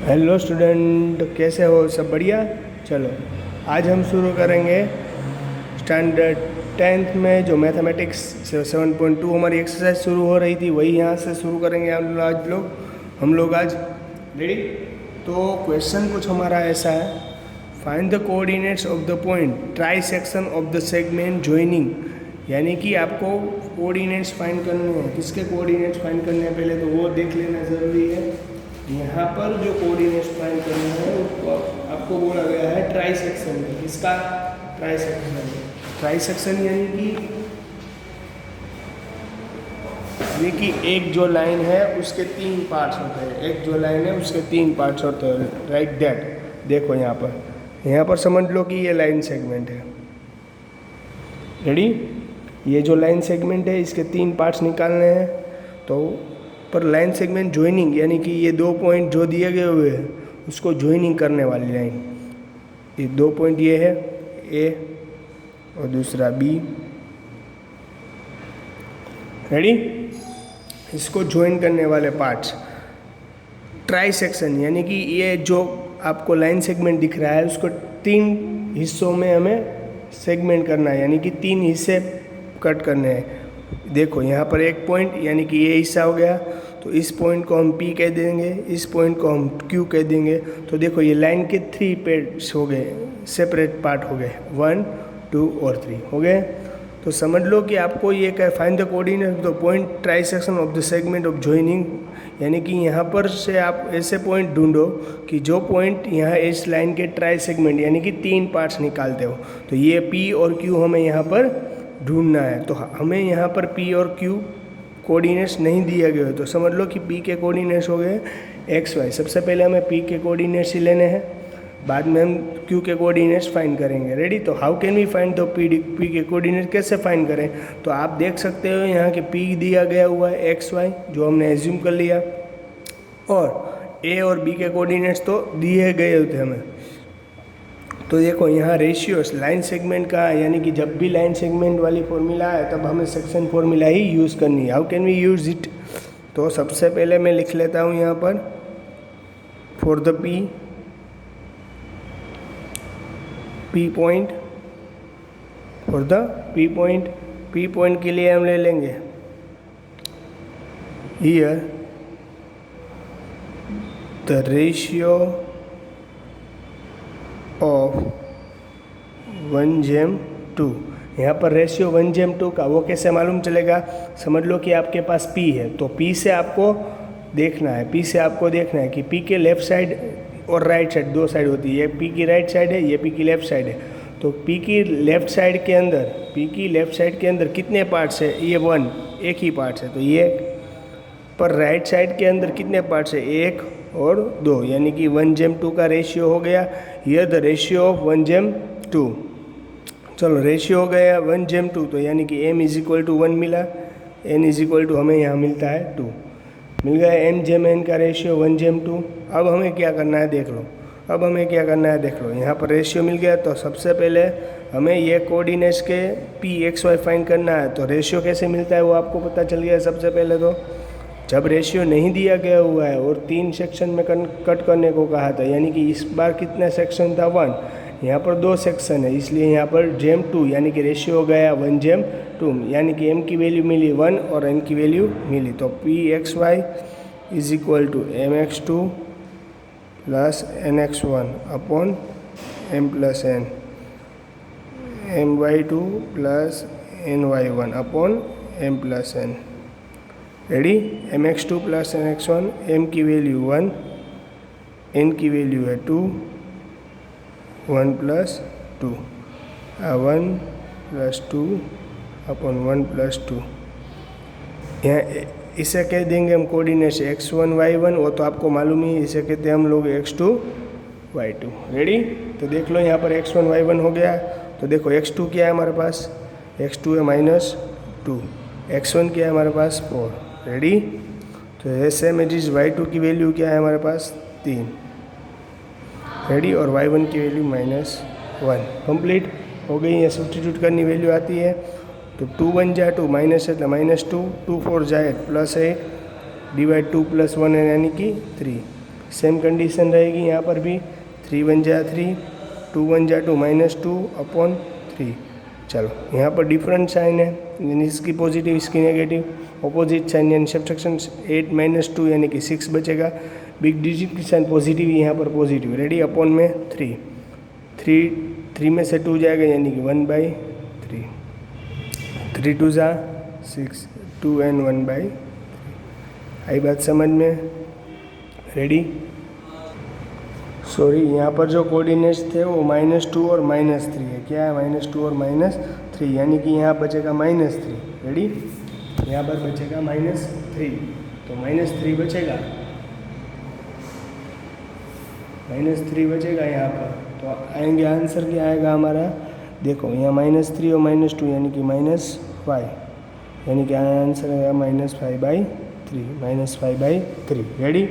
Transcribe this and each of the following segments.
Hello student, कैसे हो? सब बढ़िया। चलो आज हम शुरू करेंगे स्टैंडर्ड 10th में जो मैथमेटिक्स 7.2 हमारी एक्सरसाइज शुरू हो रही थी, वही यहाँ से शुरू करेंगे हम लोग आज। रेडी? तो क्वेश्चन कुछ हमारा ऐसा है, find the coordinates of the point try section of the segment joining. यानी कि आपको कोऑर्डिनेट्स फाइंड करने हैं। किसके कोऑर्डिनेट्स फाइंड करने हैं पहले तो वो देख लेना ज़रूरी है। यहाँ पर जो कोऑर्डिनेट्स फाइंड करना है उसको आपको बोला गया है ट्राई सेक्शन में। किसका? Try section. ट्राई सेक्शन यानी कि एक जो लाइन है उसके 3 पार्ट्स होते हैं। एक जो लाइन है उसके 3 पार्ट्स होते हैं, राइट दैट। देखो यहाँ पर समझ लो कि ये लाइन सेगमेंट है। रेडी? ये जो लाइन सेगमेंट है इसके 3 पार्ट्स निकालने हैं। तो पर लाइन सेगमेंट ज्वाइनिंग यानी कि ये 2 पॉइंट जो दिए गए हुए हैं उसको ज्वाइनिंग करने वाली लाइन। ये 2 पॉइंट ये है ए और दूसरा बी। रेडी? इसको ज्वाइन करने वाले पार्ट्स ट्राई सेक्शन यानी कि ये जो आपको लाइन सेगमेंट दिख रहा है उसको 3 हिस्सों में हमें सेगमेंट करना है, यानी कि 3 हिस्से कट करने हैं। देखो यहाँ पर एक पॉइंट यानी कि ये हिस्सा हो गया, तो इस पॉइंट को हम P कह देंगे, इस पॉइंट को हम Q कह देंगे। तो देखो ये लाइन के 3 पेड्स हो गए, सेपरेट पार्ट हो गए, 1, 2 और 3 हो गए। तो समझ लो कि आपको ये क्या, find the coordinate of the point try section of the segment of joining. यानी कि यहाँ पर से आप ऐसे पॉइंट ढूंढो कि जो पॉइंट यहाँ इस लाइन के ट्राई सेगमेंट यानी कि 3 पार्ट्स निकालते हो। तो ये P और Q हमें यहाँ पर ढूंढना है। तो हमें यहाँ पर P और Q कोऑर्डिनेट्स नहीं दिए गए, तो समझ लो कि P के कोऑर्डिनेट्स हो गए XY। सबसे पहले हमें P के कोऑर्डिनेट्स ही लेने हैं, बाद में हम Q के कोऑर्डिनेट्स फाइंड करेंगे। रेडी? तो how can we find the P के कोऑर्डिनेट कैसे फाइंड करें? तो आप देख सकते हो यहाँ के P दिया गया हुआ है XY जो हमने एज्यूम कर लिया, और A और B के कोऑर्डिनेट्स तो दिए गए थे हमें। तो देखो यहाँ रेशियोस लाइन सेगमेंट का, यानी कि जब भी लाइन सेगमेंट वाली फॉर्मूला है तब हमें सेक्शन फॉर्मूला ही यूज़ करनी है। How can we use it? तो सबसे पहले मैं लिख लेता हूँ यहाँ पर for the P point, for the P point के लिए हम ले लेंगे हियर द रेशियो ऑफ 1:2। यहाँ पर रेशियो 1:2 का वो कैसे मालूम चलेगा? समझ लो कि आपके पास P है, तो P से आपको देखना है कि P के लेफ़्ट साइड और राइट साइड 2 साइड होती है। ये P की राइट साइड है, ये P की लेफ़्ट साइड है। तो P की लेफ़्ट साइड के अंदर कितने पार्ट्स है? ये 1, एक ही पार्ट्स है। तो ये पर राइट साइड के अंदर कितने पार्ट्स है? 1 और 2, यानी कि 1:2 का रेशियो हो गया। Here the ratio of 1:2। चलो रेशियो हो गया 1:2, तो यानी कि m = 1 मिला, n = हमें यहाँ मिलता है 2। मिल गया m/n का रेशियो 1:2। अब हमें क्या करना है देख लो। यहाँ पर रेशियो मिल गया, तो सबसे पहले हमें ये कोऑर्डिनेट्स के P/XY फाइंड करना है। तो रेशियो कैसे मिलता है वो आपको पता चल गया। सबसे पहले तो जब रेशियो नहीं दिया गया हुआ है और 3 सेक्शन में कट करने को कहा था, यानी कि इस बार कितना सेक्शन था? 1। यहाँ पर 2 सेक्शन है, इसलिए यहाँ पर 2 यानी कि रेशियो हो गया 1:2, यानी कि m की वैल्यू मिली 1 और n की वैल्यू मिली। तो P/XY = mx2 + nx1 upon m + n, my2 + ny1 upon m + n। Ready? mx2 + nx1, m की वैल्यू 1, n की वैल्यू है 2, 1 + 2, 1 + 2 अपॉन 1 + 2। यहाँ इसे कह देंगे हम कोऑर्डिनेट्स x1 y1, वो तो आपको मालूम ही, इसे कहते हैं हम लोग x2 y2। रेडी? तो देख लो यहाँ पर x1 y1 हो गया। तो देखो x2 क्या है हमारे पास? x2 है -2, x1 क्या है हमारे पास? 4। रेडी? तो ऐसे में जिस y2 की वैल्यू क्या है हमारे पास? 3। रेडी? और y1 की वैल्यू -1। कंप्लीट हो गई है। सब्स्टिट्यूट करनी वैल्यू आती है, तो 2 1 जाए 2, माइनस है तो -2, 2 4 जाए +8, डिवाइड 2 + 1 यानी कि 3। सेम कंडीशन रहेगी यहाँ पर भी, 3 1 जा 3, 2 1 जा 2 -2/3। चलो यहाँ पर डिफरेंट साइन है, यानी इसकी पॉजिटिव इसकी नेगेटिव, ऑपोजिट साइन यानी सब्ट्रैक्शन 8 -2 यानी कि 6 बचेगा। बिग डिजिट की साइन पॉजिटिव, यहाँ पर पॉजिटिव, रेडी, अपॉन में 3, 3 में से 2 जाएगा यानी कि 1/3, 3 2 जा 6, 2 and 1/3। आई बात समझ में, रेडी। सॉरी, यहाँ पर जो कोऑर्डिनेट्स थे वो -2 और -3 है। क्या है, -2 और -3, यानी कि यहाँ बचेगा -3, रेडी। यहाँ पर बचेगा -3, तो -3 बचेगा, -3 बचेगा यहाँ पर। तो आएंगे, आंसर क्या आएगा हमारा, देखो यहाँ -3 और -2 यानी कि -5, यानी कि आंसर आएगा -5/3, -5/3, रेडी।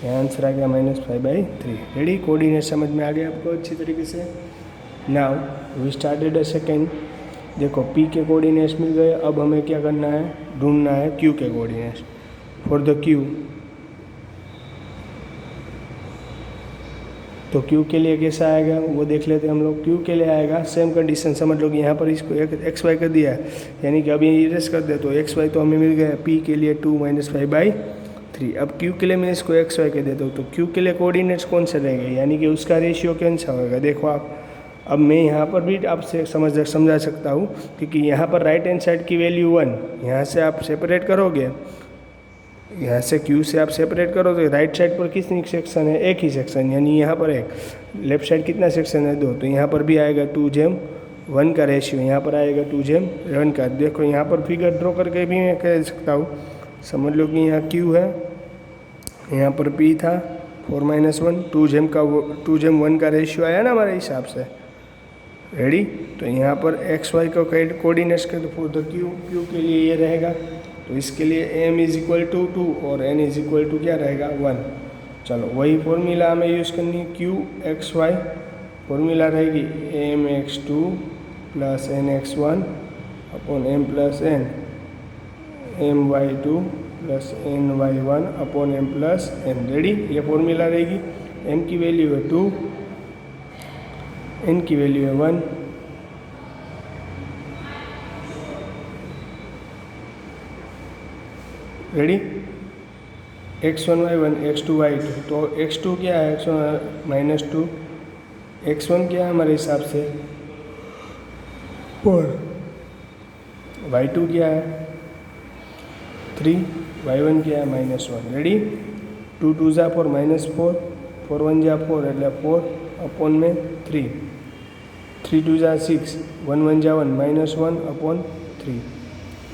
यहाँ आंसर आ गया -5/3, रेडी। कोऑर्डिनेट समझ में आ गया आपको अच्छी तरीके से। Now we started a second. देखो पी के कोऑर्डिनेट्स मिल गए, अब हमें क्या करना है, ढूंढना है क्यू के कोऑर्डिनेट्स। फॉर द क्यू, तो क्यू के लिए कैसा आएगा वो देख लेते हैं हम लोग। क्यू के लिए आएगा सेम कंडीशन, समझ लो कि यहाँ पर इसको एक्स वाई कर दिया है, यानी कि अभी इरेज कर दे तो एक्स वाई तो हमें मिल गया पी के लिए 2 -5/3। अब क्यू के लिए मैं इसको एक्स वाई कर देता हूँ, तो क्यू के लिए कोऑर्डिनेट्स कौन से रहेंगे, यानी कि उसका रेशियो कौन सा होगा। देखो आप, अब मैं यहाँ पर भी आपसे समझा सकता हूँ, क्योंकि यहाँ पर राइट हैंड साइड की वैल्यू 1, यहाँ से आप सेपरेट करोगे, यहाँ से क्यू से आप सेपरेट करो तो राइट साइड पर कितनी सेक्शन है, एक ही सेक्शन, यानी यहाँ पर एक, लेफ्ट साइड कितना सेक्शन है, 2, तो यहाँ पर भी आएगा 2:1 का रेशियो, यहाँ पर आएगा 2:1 का। देखो यहाँ पर फिगर ड्रॉ करके भी मैं कह सकता हूँ, समझ लो कि यहाँ क्यू है, यहाँ पर पी था 4 - 1, 2:1 का रेशियो आया ना हमारे हिसाब से, रेडी। तो यहाँ पर एक्स वाई का कोऑर्डिनेट्स का, तो फॉर द क्यू के लिए ये रहेगा, तो इसके लिए m = 2 और n = क्या रहेगा, 1। चलो वही फॉर्मूला हमें यूज़ करनी है, QXY फॉर्मूला रहेगी mx2 + nx1 upon m + n, my2 + ny1 upon m + n, ready. ये फॉर्मूला रहेगी। m की वैल्यू है 2, n की वैल्यू है 1, ready. x1 y1 x2 y2, तो x2 क्या है, x1 -2, x1 क्या है हमारे हिसाब से 4, y2 क्या है 3, y1 क्या है -1, रेडी। 2 2 जा 4 -4, 4 1 जा 4 એટલે 4 अपॉन में 3, 3 2 जा 6, 1 1 जा 1 -1 अपॉन 3,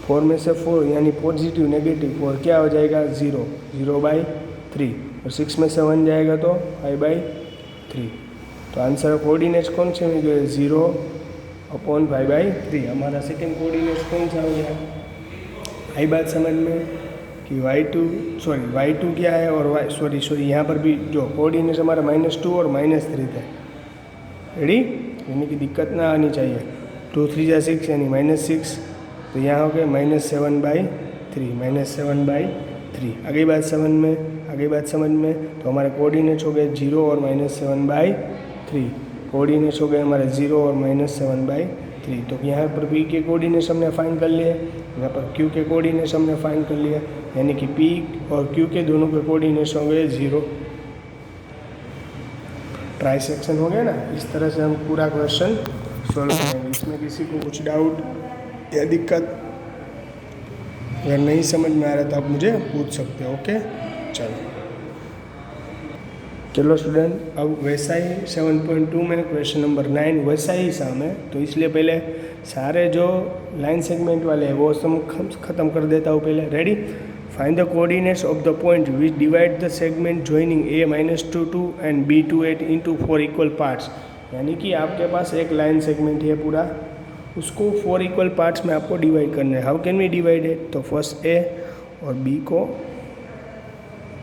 4 में से 4 यानी पॉजिटिव नेगेटिव 4 क्या हो जाएगा, 0/3, और 6 में से 1 जाएगा तो 5/3। तो आंसर कोऑर्डिनेट्स कौन से मिल गए, 0/5/3। हमारा सेकेंड कोऑर्डिनेट्स कौन सा हो गया, आई बात समझ में कि y2 क्या है, और सॉरी यहाँ पर भी जो कोऑर्डिनेट्स हमारा -2 और -3 थे, रेडी, यानी कि दिक्कत ना आनी चाहिए। 2 3 जा 6 यानी -6, तो यहाँ हो गया -7/3, -7/3। आगे बात समझ में, तो हमारे कोऑर्डिनेट्स हो गए 0 और -7/3, कोऑर्डिनेट्स हो गए हमारे 0 और -7/3। तो यहाँ पर p के कोऑर्डिनेट्स हमने फाइंड कर लिए, यहाँ पर q के कोऑर्डिनेट्स हमने फाइंड कर लिए, यानी कि p और q के दोनों के कोऑर्डिनेट्स हो गए 0। ट्राई सेक्शन हो गया ना। इस तरह से हम पूरा क्वेश्चन सॉल्व करेंगे। इसमें किसी को कुछ डाउट या दिक्कत अगर नहीं समझ में आ रहा तो आप मुझे पूछ सकते हो, ओके। चलो स्टूडेंट, अब वैसा ही 7.2 में क्वेश्चन नंबर 9 वैसा ही साम है, तो इसलिए पहले सारे जो लाइन सेगमेंट वाले हैं वो सब ख़त्म कर देता हूँ पहले, ready. Find the coordinates of the point which divide the segment joining a-2 and b28 into 4 equal parts. यानी कि आपके पास एक लाइन सेगमेंट है पूरा, उसको 4 इक्वल पार्ट्स में आपको डिवाइड करना है। How can we divide it, तो फर्स्ट a और b को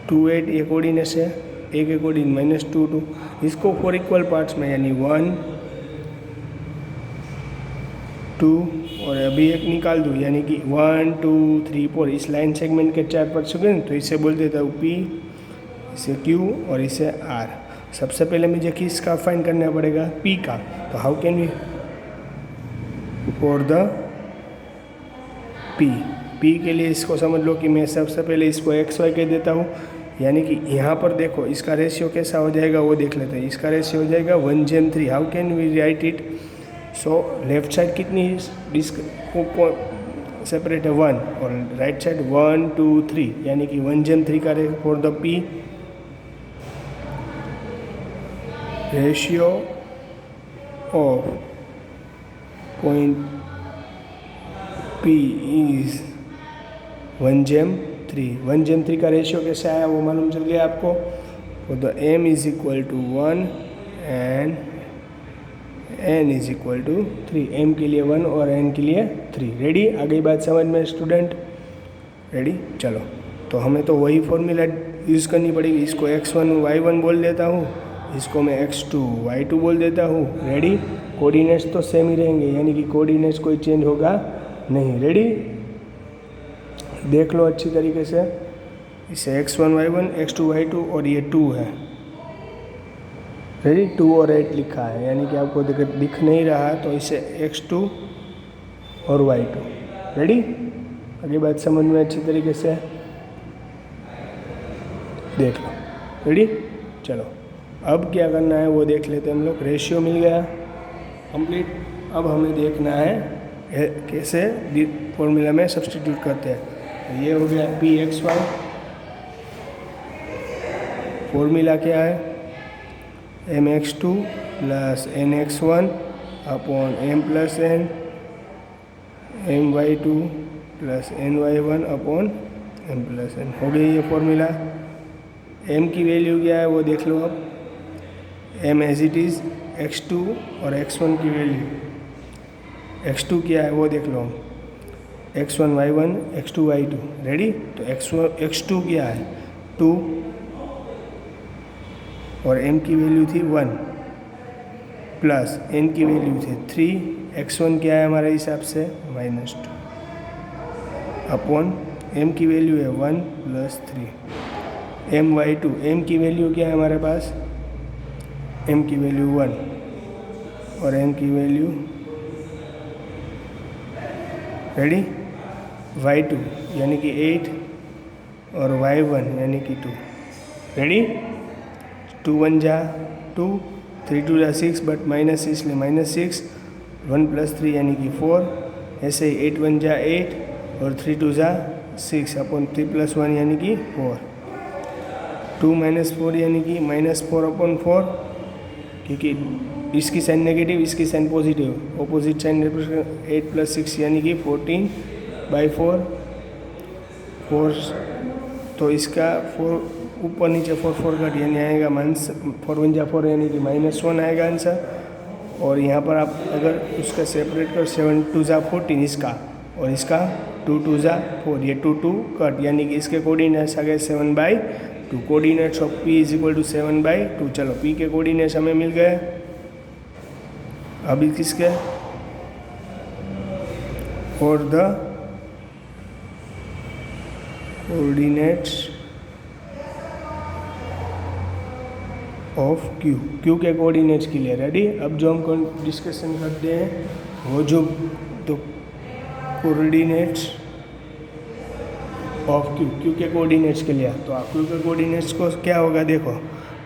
2 8 ये कोऑर्डिनेट्स है, a के कोऑर्डिनेट -2 2, इसको 4 इक्वल पार्ट्स में यानी 1 2 और अभी एक निकाल दूँ यानी कि 1 2 3 4 इस लाइन सेगमेंट के 4 पार्ट्स हो गए, तो इससे बोल देता हूँ p इसे क्यू और इसे आर। सबसे पहले मुझे किसका फाइंड करना पड़ेगा, पी का। तो how can we for the P के लिए इसको समझ लो कि मैं सबसे पहले इसको एक्स वाई कह देता हूँ, यानी कि यहाँ पर देखो इसका रेशियो कैसा हो जाएगा वो देख लेते हैं। इसका रेशियो हो जाएगा 1:3। How can we write it? So left side कितनी सेपरेट है 1 और राइट साइड 1 2 3, यानी कि 1:3 का for the P ratio of point P is 1:3। 1:3 का रेशियो कैसे आया वो मालूम चल गया आपको। तो the m is equal to 1 and n is equal to 3। m के लिए 1 और n के लिए 3। रेडी? आ गई बात समझ में स्टूडेंट? रेडी? चलो, तो हमें तो वही फॉर्मूला यूज़ करनी पड़ेगी। इसको x1 y1 बोल देता हूँ, इसको मैं x2 y2 बोल देता हूँ। रेडी? कोऑर्डिनेट्स तो सेम ही रहेंगे, यानी कि कोऑर्डिनेट्स कोई चेंज होगा नहीं। रेडी? देख लो अच्छी तरीके से। इसे x1 y1 x2 y2 और ये 2 है। रेडी? 2 और 8 लिखा है, यानी कि आपको दिख नहीं रहा, तो इसे x2 और y2। रेडी? आगे बात समझ में अच्छी तरीके से देख लो। रेडी? चलो, अब क्या करना है वो देख लेते हैं हम लोग। रेशियो मिल गया कंप्लीट। अब हमें देखना है कैसे फॉर्मूला में सब्स्टिट्यूट करते हैं। तो ये हो गया पी एक्स वाई। फॉर्मूला क्या है? mx2 plus nx1 upon m plus n, my2 plus ny1 upon m plus n। हो गई ये फॉर्मूला। m की वैल्यू क्या है वो देख लो अब। m as it is x2 और x1 की वैल्यू। x2 क्या है वो देख लो, x1 y1 x2 y2। Ready? तो x2 क्या है 2 और m की वैल्यू थी 1 प्लस n की वैल्यू थी 3। x1 क्या है हमारे हिसाब से -2 अपॉन m की वैल्यू है 1 प्लस 3 my2। m की वैल्यू क्या है हमारे पास? m की वैल्यू 1 और n की वैल्यू रेडी y2 यानी कि 8 और y1 यानी कि 2। रेडी? 2 1 जा 2, 3 2 जा 6, बट माइनस इसलिए -6, 1 प्लस 3 यानी कि 4। ऐसे ही 8 1 जा 8 और 3 2 जा 6 अपॉन 3 प्लस 1 यानी कि 4। 2 - 4 यानी कि -4 अपॉन 4, क्योंकि इसकी साइन नेगेटिव इसकी sign positive, opposite sign represent. 8 plus 6 यानी कि 14/4। तो इसका 4 ऊपर नीचे 4 4 कट यानी आएगा -4 1 जा 4 यानी कि -1 आएगा आंसर। और यहाँ पर आप अगर उसका सेपरेट कर 7 2 जा 14 इसका, और इसका 2 2 जा 4, ये 2 2 कट यानी कि इसके कोऑर्डिनेट्स आ गए 7/2। Coordinates of p is equal to 7/2। चलो, p के कोऑर्डिनेट्स हमें मिल गए। अभी किसके? और द कोऑर्डिनेट्स ऑफ क्यू के कोऑर्डिनेट्स के लिए। रेडी? अब जो हम डिस्कशन करते हैं वो जो तो कोऑर्डिनेट्स ऑफ क्यू के कोऑर्डिनेट्स के लिए। तो क्यू के कोऑर्डिनेट्स को क्या होगा देखो।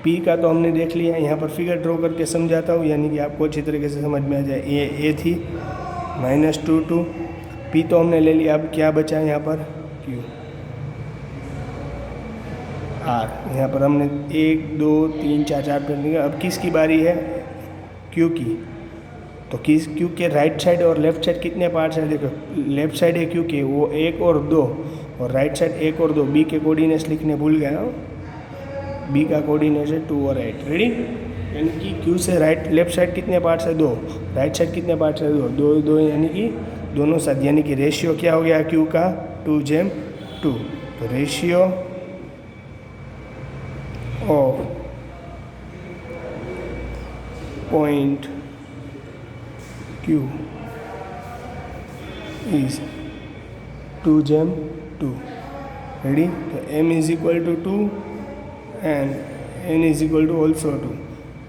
पी का तो हमने देख लिया, यहाँ पर फिगर ड्रॉ करके समझाता हूँ, यानी कि आपको अच्छी तरीके से समझ में आ जाए। ए थी -2 2, पी तो हमने ले लिया। अब क्या बचा यहाँ पर? Q R. यहाँ पर हमने 1 2 3 4 4 कर लिया। अब किसकी बारी है? क्यू की। तो क्यू के राइट साइड और लेफ्ट साइड कितने पार्ट्स हैं देखो। लेफ्ट साइड है क्यू के, वो 1 और 2, और राइट साइड 1 और 2। बी के कोऑर्डिनेट्स लिखने भूल गया। बी का कोऑर्डिनेट्स है 2 और 8। रेडी? यानी कि क्यू से लेफ्ट साइड कितने पार्ट्स है? 2। राइट साइड कितने पार्ट्स है? 2 2 यानी कि दोनों साथ, यानी कि रेशियो क्या हो गया क्यू का? 2:2। तो ratio of point Q is 2:2। Ready? तो m is equal to 2 and n is equal to also 2।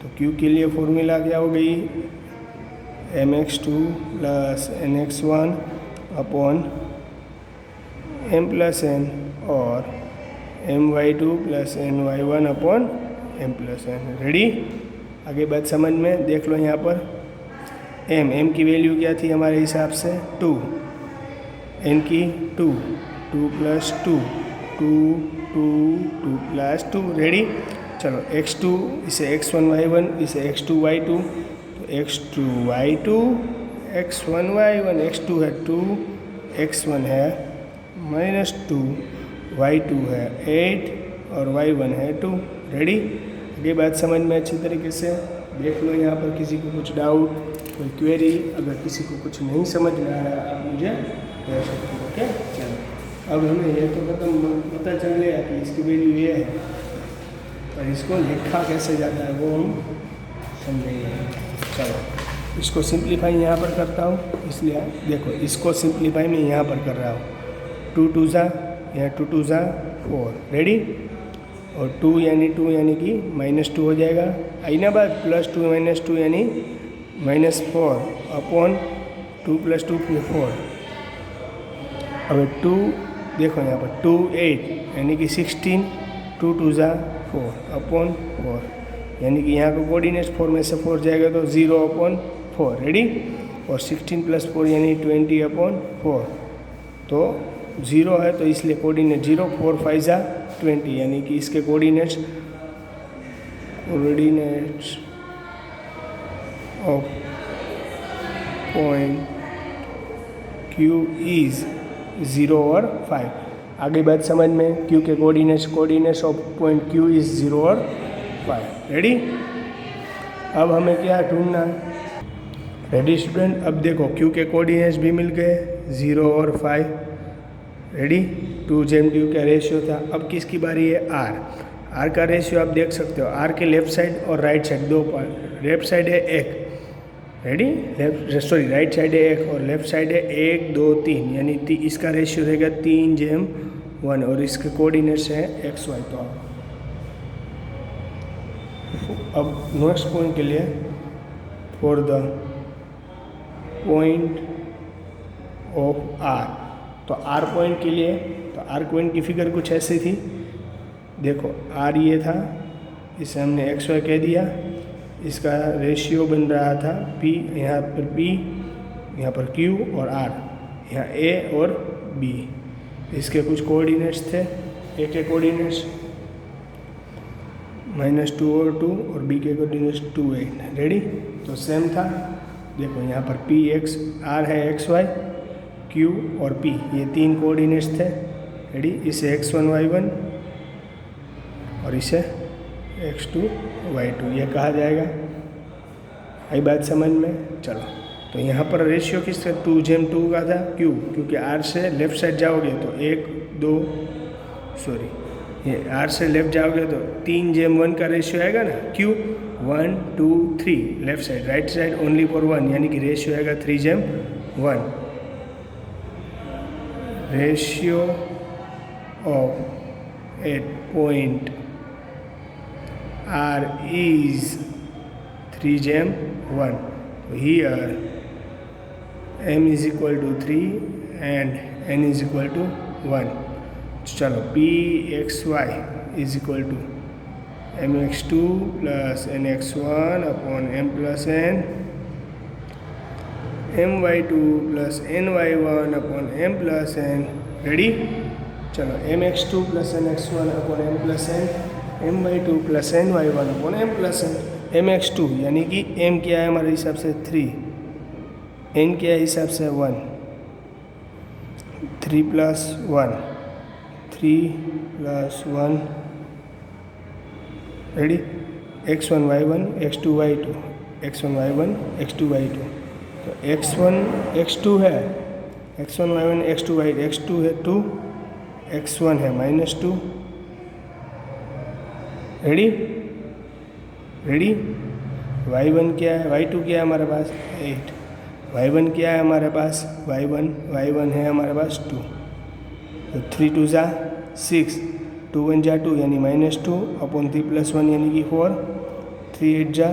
तो q के लिए फॉर्मूला क्या हो गई, mx2 plus nx1 upon m plus n और my2 plus ny1 upon m plus n। Ready, आगे बात समझ में, देख लो यहाँ पर m की वैल्यू क्या थी हमारे हिसाब से 2, n की 2 प्लस 2 प्लस 2। रेडी, चलो x2 इसे x1 y1 इसे x2 y2, तो x2 y2 x1 y1, x2 है 2 x1 है -2 y2 है 8 और y1 है 2। रेडी, ये बात समझ में अच्छी तरीके से देख लो। यहाँ पर किसी को कुछ डाउट, कोई क्वेरी, अगर किसी को कुछ नहीं समझ में आ रहा है आप मुझे कह सकते हो। ओके, चलो अब हमें ये तो पता चल गया कि इसकी वैल्यू ये है, पर इसको लिखा कैसे जाता है वो हम समझेंगे। चलो इसको सिंप्लीफाई यहाँ पर करता हूँ, इसलिए देखो इसको सिंप्लीफाई मैं यहाँ पर कर रहा हूँ। 2 2 ज़ा, यहाँ 2 2 ज़ा 4। रेडी, और 2 यानी कि -2 हो जाएगा, आई ना बात, +2 -2 यानी -4 अपॉन 2 + 2 4। अब 2 देखो यहाँ पर 2 8 यानी कि 16, 2 2 ज़ा 4 अपॉन 4, यानी कि यहाँ का कोऑर्डिनेट 4 में से 4 जाएगा तो 0 अपॉन 4। रेडी, और 16 + 4 यानी 20 अपॉन 4, तो 0 है तो इसलिए कोऑर्डिनेट 0, 4 5 ज़ा 20, यानी कि इसके coordinates of point Q is 0 और 5। आगे बात समझ में, Q के coordinates of point Q is 0 और 5। रेडी, अब हमें क्या ढूंढना है, रेडी स्टूडेंट। अब देखो Q के कोऑर्डिनेट्स भी मिल गए 0 और 5। रेडी, 2:2 का रेशियो था। अब किसकी बारी है, R का रेशियो आप देख सकते हो, R के लेफ्ट साइड और राइट साइड दो पार्ट, लेफ्ट साइड है 1, रेडी, राइट साइड है 1 और लेफ्ट साइड है 1 2 3, यानी इसका रेशियो रहेगा 3:1 और इसके कोऑर्डिनेट्स हैं XY। तो अब नेक्स्ट पॉइंट के लिए, for the point of R, तो R पॉइंट के लिए, तो R पॉइंट की फिगर कुछ ऐसी थी, देखो R ये था, इसे हमने XY कह दिया, इसका रेशियो बन रहा था P, यहाँ पर P, यहाँ पर Q और R, यहाँ A और B, इसके कुछ कोऑर्डिनेट्स थे, A के कोऑर्डिनेट्स -2 और 2 और B के कोऑर्डिनेट्स 2 8। रेडी, तो सेम था, देखो यहाँ पर P R है XY, Q और P, ये 3 कोऑर्डिनेट्स थे। रेडी, इसे x1 y1 और इसे x2 y2 ये कहा जाएगा। आई बात समझ में, चलो तो यहाँ पर रेशियो किस 2:2 का था, क्यों, क्योंकि R से लेफ्ट साइड जाओगे तो ये R से लेफ्ट जाओगे तो 3:1 का रेशियो आएगा ना, क्यों, 1 2 3 left side, right side only for 1, यानी कि रेशियो आएगा 3:1। Ratio of at point R is 3:1. So here m is equal to 3 and n is equal to 1. चलो Pxy is equal to mx2 plus nx1 upon m plus n, my2 plus ny1 upon m plus n। Ready, चलो mx2 plus nx1 upon m plus n, my2 plus ny1 upon m plus n। mx2 यानी कि m क्या है हमारे हिसाब से 3, n क्या है हिसाब से 1, 3 plus 1, 3 plus 1। Ready, x1 y1 x2 y2, x1 y1 x2 y2, तो x1 x2 है, x1 y1 x2 y, x2 है 2, x1 है -2। रेडी, रेडी, y1 क्या है, y2 क्या है हमारे पास 8, y1 क्या है हमारे पास y1 है हमारे पास 2, तो 3 2 ज़ा 6, 2 1 जा 2 यानी -2 अपॉन 3 + 1 यानी कि 4, 3 8 जा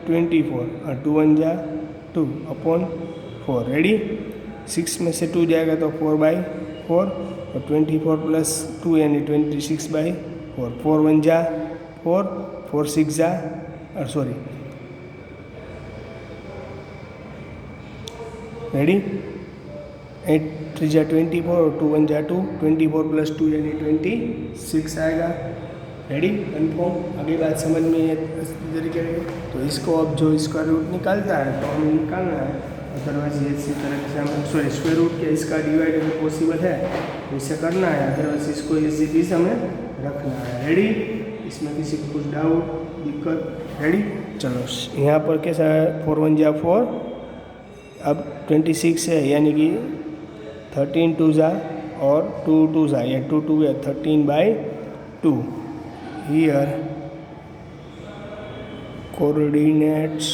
24 और 2 1 जा 2 अपॉन 4। रेडी। 6 में से 2 जाएगा तो 4/4 और 24 + 2 यानी 26/4। 4 1 जा 4, 4 6 जा रेडी। 8 3 जा 24 और 2 1 जा 2, 24 + 2 यानी 26 आएगा। Ready, confirm. आगे बात समझ में ये इस तरीके से। तो इसको अब जो इसका रूट निकालता है तो हमें निकालना है, अदरवाइज ये इसी तरह से हमें स्क्वायर रूट के इसका डिवाइड अगर पॉसिबल है तो इसे करना है, अदरवाइज इसको इसी चीज़ हमें रखना है। रेडी, इसमें किसी को कुछ डाउट दिक्कत? रेडी, चलो यहाँ पर कैसा है, 4 1 जा 4, अब 26 है यानी कि 13 2 जा और 2 2 जा, या 2 2 है 13/2। Here coordinates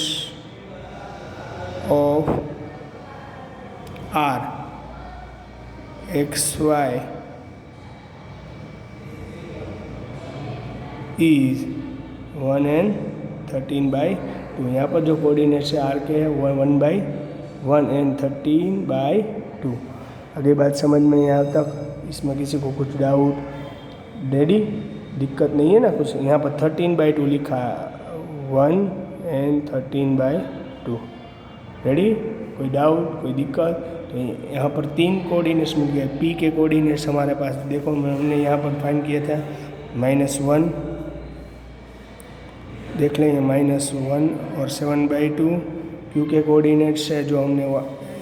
of R x y is 1 and 13/2। यहाँ पर जो कोऑर्डिनेट्स है R के है वो 1/1 and 13/2। आगे बात समझ में यहाँ तक? इसमें किसी को कुछ डाउट? रेडी, दिक्कत नहीं है ना कुछ? यहाँ पर 13/2 लिखा है, 1 and 13/2। रेडी, कोई डाउट, कोई दिक्कत? तो यहाँ पर 3 कोऑर्डिनेट्स मिल गए। P के कोऑर्डिनेट्स हमारे पास देखो हमने यहाँ पर फाइंड किए थे, -1 देख लेंगे, -1 और 7/2। Q के कोऑर्डिनेट्स है जो हमने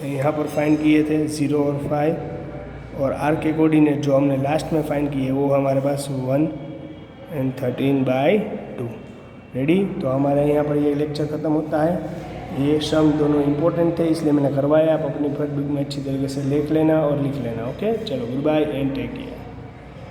यहाँ पर फाइंड किए थे 0 और 5, और R के कोऑर्डिनेट जो हमने लास्ट में फाइंड किए वो हमारे पास 1 and 13/2। रेडी, तो हमारे यहाँ पर ये लेक्चर ख़त्म होता है। ये सम दोनों इंपॉर्टेंट थे इसलिए मैंने करवाया। आप अपनी नोटबुक में अच्छी तरीके से लिख लेना और लिख लेना। ओके, चलो, goodbye and take care.